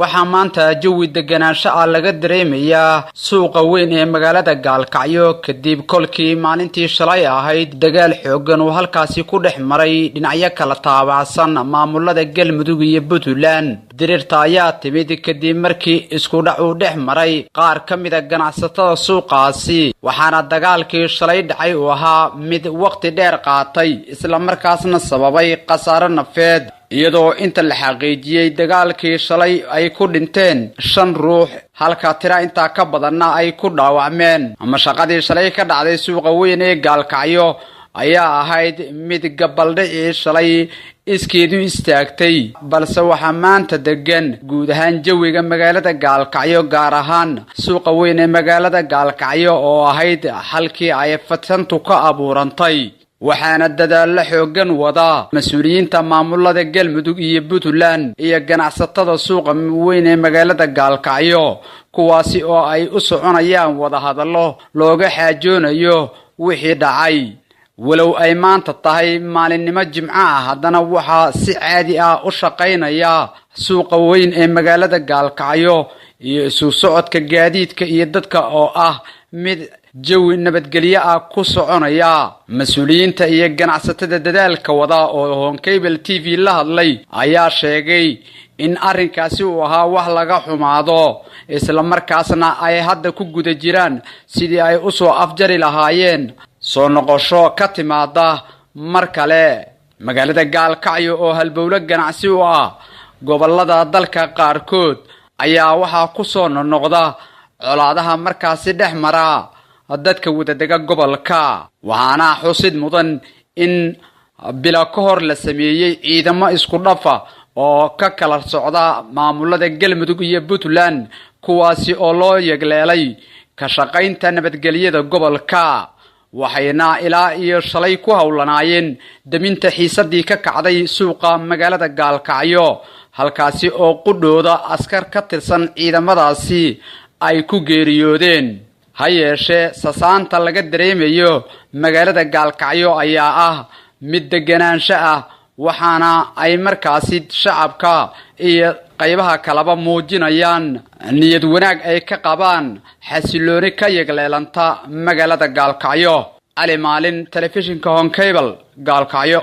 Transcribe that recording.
waxaa maanta jawi deganaansho ah laga dareemayaa suuqa weyn ee magaalada Gaalkacyo kadib kolkii maalintii shalay ahayd dagaal xooggan oo halkaasi ku dhex maray dhinacyo kala taabacsan maamulada Galmudug iyo Puntland. Diriirta ayaa timid kadib markii isku dhac uu dhex maray qaar ka mid ah ganacsatada suuqaasi, waxaana dagaalkii shalay dhacay uu ahaa mid waqti dheer qaatay isla markaasna sababay khasaare nafeed, iyadoo inta la xaqiijiyay dagaalkii shalay ay ku dhinteen 5 ruux halka tira inta ka badanna ay ku dhaawacmeen. Mashaqadii shalay ka dhacday suuqa weyn ee Gaalkacyo ayaa ahayd mid gabaldhicii shalay iskeedu istaagtay, balse waxaa maanta degan guud ahaan jawiga magaalada Gaalkacyo, gaar ahaan suuqa weyn ee magaalada Gaalkacyo oo ahayd halkii ay fatantu ka abuurantay. waxaana dadaal xooggan wada mas'uuliyiinta maamulada Galmudug iyo Puntland iyo ganacsatada suuqa weyn ee magaalada Gaalkacyo, kuwaasi oo ay u soconayaan wada hadallo looga xaajoonayo wixii dhacay. walow ay maanta tahay maalinimo Jimco ah, haddana waxaa si caadi ah u shaqaynaya suuqa weyn ee magaalada Gaalkacyo iyo isu socodka gaadiidka iyo dadka oo ah mid jawi nabadgelyo ah ku soconaya. Mas'uuliyiinta iyo ganacsatada dadaalka wada oo Honkebel TV la hadlay ayaa sheegay in arrinkaasi uu ahaa wax laga xumaado, isla markaasna ay hadda ku guda jiraan sidii ay u soo afjari lahaayeen soo noqosho ka timaada mar kale. Magaalada Gaalkacyo oo halbowle ganacsi u ah gobolada dalka qaarkood ayaa waxaa ku soo noqda colaadaha markaasi dhex mara dadka wadadaga gobolka, waxaana xusid mudan in bila ka hor la sameeyay ciidamo isku dhafa oo ka kala socda maamulada Galmudug iyo Puntland, kuwaasi oo loo yagleelay ka shaqaynta nabadgelyada gobolka, waxayna ilaa iyo shalay ku hawlanaayeen daminta xiisadii ka kacday suuqa magaalada Gaalkacyo, halkaasi oo qudhooda askar ka tirsan ciidamadaasi ay ku geeriyoodeen. ha yeeshee sasaanta laga dareemayo magaalada Gaalkacyo ayaa ah mid deganaansho ah, waxaana ay markaasi shacabka iyo qaybaha kalaba muujinayaan niyad wanaag ay ka qabaan xasilooni ka yagleelanta magaalada Gaalkacyo. Ali Maalin, telefishinka Honkebel, Gaalkacyo.